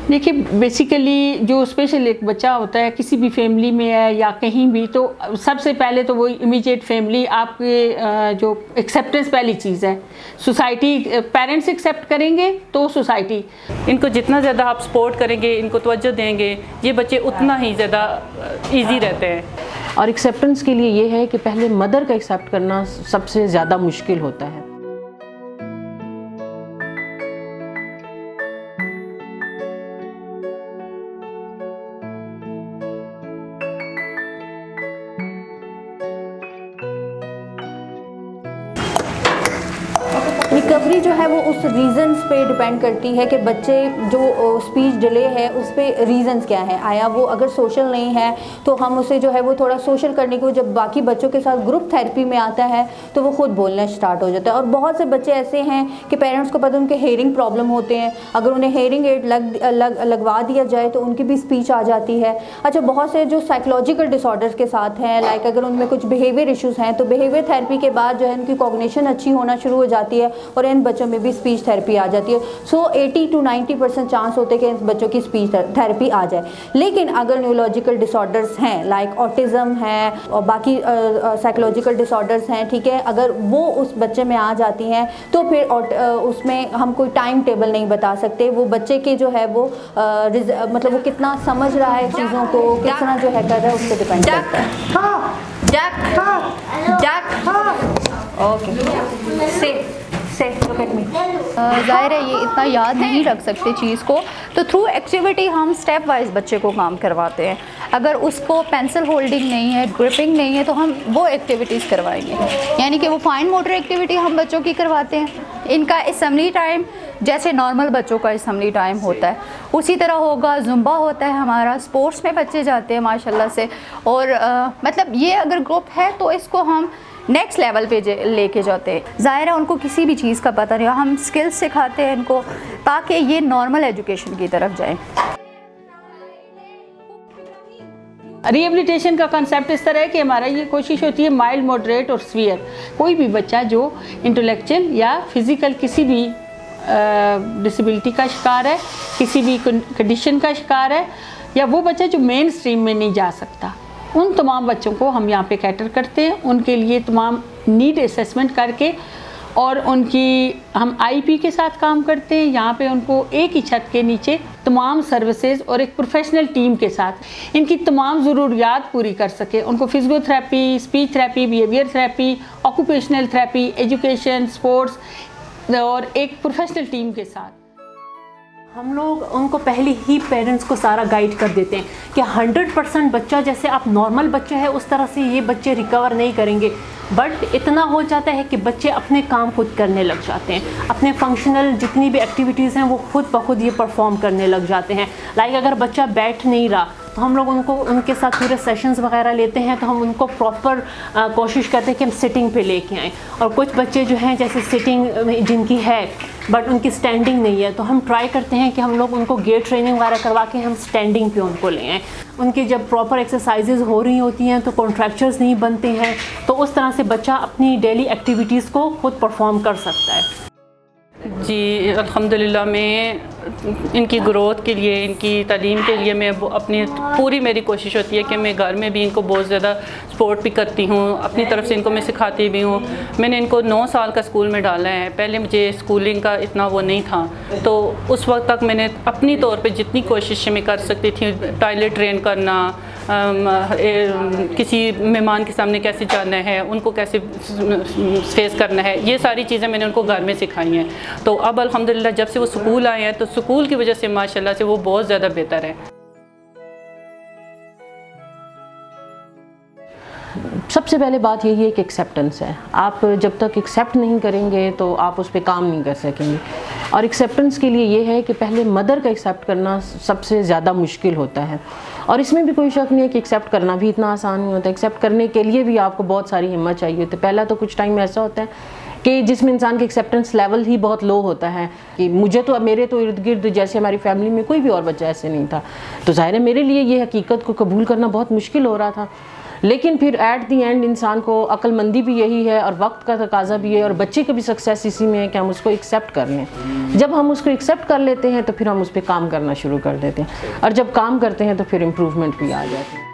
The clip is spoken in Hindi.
देखिए, बेसिकली जो स्पेशल एक बच्चा होता है किसी भी फैमिली में है या कहीं भी, तो सबसे पहले तो वो इमीडिएट फैमिली आपके जो एक्सेप्टेंस पहली चीज़ है। सोसाइटी, पेरेंट्स एक्सेप्ट करेंगे तो सोसाइटी। इनको जितना ज़्यादा आप सपोर्ट करेंगे, इनको तवज्जो देंगे, ये बच्चे उतना ही ज़्यादा ईजी रहते हैं। और एक्सेप्टेंस के लिए ये है कि पहले मदर का एक्सेप्ट करना सबसे ज़्यादा मुश्किल होता है। रिकवरी जो है वो उस रीज़न्स पे डिपेंड करती है कि बच्चे जो स्पीच डिले है उस पे रीज़न्स क्या है। आया वो अगर सोशल नहीं है तो हम उसे जो है वो थोड़ा सोशल करने को, जब बाकी बच्चों के साथ ग्रुप थेरेपी में आता है तो वो खुद बोलना स्टार्ट हो जाता है। और बहुत से बच्चे ऐसे हैं कि पेरेंट्स को पता है उनके हेयरिंग प्रॉब्लम होते हैं, अगर उन्हें हेयरिंग एड लगवा दिया जाए तो उनकी भी स्पीच आ जाती है। अच्छा, बहुत से जो साइकोलॉजिकल डिसऑर्डर्स के साथ हैं, लाइक अगर उनमें कुछ बिहेवियर इश्यूज़ हैं तो बिहेवियर थेरेपी के बाद जो है उनकी कॉग्निशन अच्छी होना शुरू हो जाती है और इन बच्चों में भी स्पीच थेरेपी आ जाती है। सो 80 to 90% चांस होते हैं कि इन बच्चों की स्पीच थेरेपी आ जाए। लेकिन अगर न्यूरोलॉजिकल डिसऑर्डर्स हैं, लाइक ऑटिज़म है और बाकी साइकोलॉजिकल डिसऑर्डर्स हैं, ठीक है, अगर वो उस बच्चे में आ जाती हैं तो फिर उसमें हम कोई टाइम टेबल नहीं बता सकते। वो बच्चे के जो है वो मतलब वो कितना समझ रहा है चीज़ों को, कितना जो है कर रहा है, उस पर डिपेंड करता है। ओके, ज़ाहिर है ये इतना याद नहीं रख सकते चीज़ को, तो थ्रू एक्टिविटी हम स्टेप वाइज बच्चे को काम करवाते हैं। अगर उसको पेंसिल होल्डिंग नहीं है, ग्रिपिंग नहीं है, तो हम वो एक्टिविटीज़ करवाएंगे। यानी कि वो फाइन मोटर एक्टिविटी हम बच्चों की करवाते हैं। इनका असेंबली टाइम जैसे नॉर्मल बच्चों का असेंबली टाइम होता है उसी तरह होगा। जुम्बा होता है हमारा, स्पोर्ट्स में बच्चे जाते हैं माशाल्लाह से। और मतलब ये अगर ग्रुप है तो इसको हम नेक्स्ट लेवल पे लेके जाते हैं। ज़ाहिर है उनको किसी भी चीज़ का पता नहीं, हम स्किल्स सिखाते हैं इनको ताकि ये नॉर्मल एजुकेशन की तरफ जाएं। रिहेबिलिटेशन का कंसेप्ट इस तरह है कि हमारा ये कोशिश होती है माइल्ड, मॉडरेट और सीवियर। कोई भी बच्चा जो इंटेलेक्चुअल या फिज़िकल किसी भी डिसेबिलिटी का शिकार है, किसी भी कंडीशन का शिकार है, या वो बच्चा जो मेन स्ट्रीम में नहीं जा सकता, उन तमाम बच्चों को हम यहाँ पे कैटर करते हैं। उनके लिए तमाम नीड असेसमेंट करके और उनकी हम आईपी के साथ काम करते हैं। यहाँ पे उनको एक ही छत के नीचे तमाम सर्विसेज और एक प्रोफेशनल टीम के साथ इनकी तमाम ज़रूरियात पूरी कर सके। उनको physiotherapy, speech therapy, behaviour therapy, occupational therapy, education, sports और एक प्रोफेशनल टीम के साथ हम लोग उनको पहले ही पेरेंट्स को सारा गाइड कर देते हैं कि 100% बच्चा जैसे आप नॉर्मल बच्चे हैं उस तरह से ये बच्चे रिकवर नहीं करेंगे। बट इतना हो जाता है कि बच्चे अपने काम खुद करने लग जाते हैं, अपने फंक्शनल जितनी भी एक्टिविटीज़ हैं वो खुद ब खुद ये परफॉर्म करने लग जाते हैं। लाइक अगर बच्चा बैठ नहीं रहा तो हम लोग उनको उनके साथ पूरे सेशंस वगैरह लेते हैं, तो हम उनको प्रॉपर कोशिश करते हैं कि हम सिटिंग पे लेके आएँ। और कुछ बच्चे जो हैं जैसे सिटिंग जिनकी है बट उनकी स्टैंडिंग नहीं है, तो हम ट्राई करते हैं कि हम लोग उनको गेट ट्रेनिंग वगैरह करवा के हम स्टैंडिंग पे उनको ले आएँ। उनकी जब प्रॉपर एक्सरसाइजेज हो रही होती हैं तो कॉन्ट्रैक्चर्स नहीं बनते हैं, तो उस तरह से बच्चा अपनी डेली एक्टिविटीज़ को खुद परफॉर्म कर सकता है। जी अल्हम्दुलिल्लाह, मैं इनकी ग्रोथ के लिए, इनकी तालीम के लिए मैं अपनी पूरी मेरी कोशिश होती है कि मैं घर में भी इनको बहुत ज़्यादा सपोर्ट भी करती हूँ, अपनी तरफ से इनको मैं सिखाती भी हूँ। मैंने इनको 9 साल का स्कूल में डाला है। पहले मुझे स्कूलिंग का इतना वो नहीं था, तो उस वक्त तक मैंने अपनी तौर पे जितनी कोशिश मैं कर सकती थी, टॉयलेट ट्रेन करना, किसी मेहमान के सामने कैसे जाना है, उनको कैसे फेस करना है, ये सारी चीज़ें मैंने उनको घर में सिखाई हैं। तो अब अल्हम्दुलिल्लाह जब से वो स्कूल आए हैं तो स्कूल की वजह से माशाल्लाह से वो बहुत ज़्यादा बेहतर है। सबसे पहले बात यही है कि एक्सेप्टेंस है। आप जब तक एक्सेप्ट नहीं करेंगे तो आप उस पर काम नहीं कर सकेंगे। और एक्सेप्टेंस के लिए ये है कि पहले मदर का एक्सेप्ट करना सबसे ज़्यादा मुश्किल होता है। और इसमें भी कोई शक नहीं है कि एक्सेप्ट करना भी इतना आसान नहीं होता। एक्सेप्ट करने के लिए भी आपको बहुत सारी हिम्मत चाहिए होती है। पहला तो कुछ टाइम ऐसा होता है कि जिसमें इंसान का एक्सेप्टेंस लेवल ही बहुत लो होता है कि मुझे तो, मेरे तो इर्द गिर्द जैसे हमारी फैमिली में कोई भी और बच्चा ऐसे नहीं था, तो ज़ाहिर है मेरे लिए ये हकीकत को कबूल करना बहुत मुश्किल हो रहा था। लेकिन फिर एट दी एंड इंसान को अक्लमंदी भी यही है और वक्त का तकाजा भी है और बच्चे की भी सक्सेस इसी में है कि हम उसको एक्सेप्ट कर लें। जब हम उसको एक्सेप्ट कर लेते हैं तो फिर हम उस पर काम करना शुरू कर देते हैं और जब काम करते हैं तो फिर इम्प्रूवमेंट भी आ जाती है।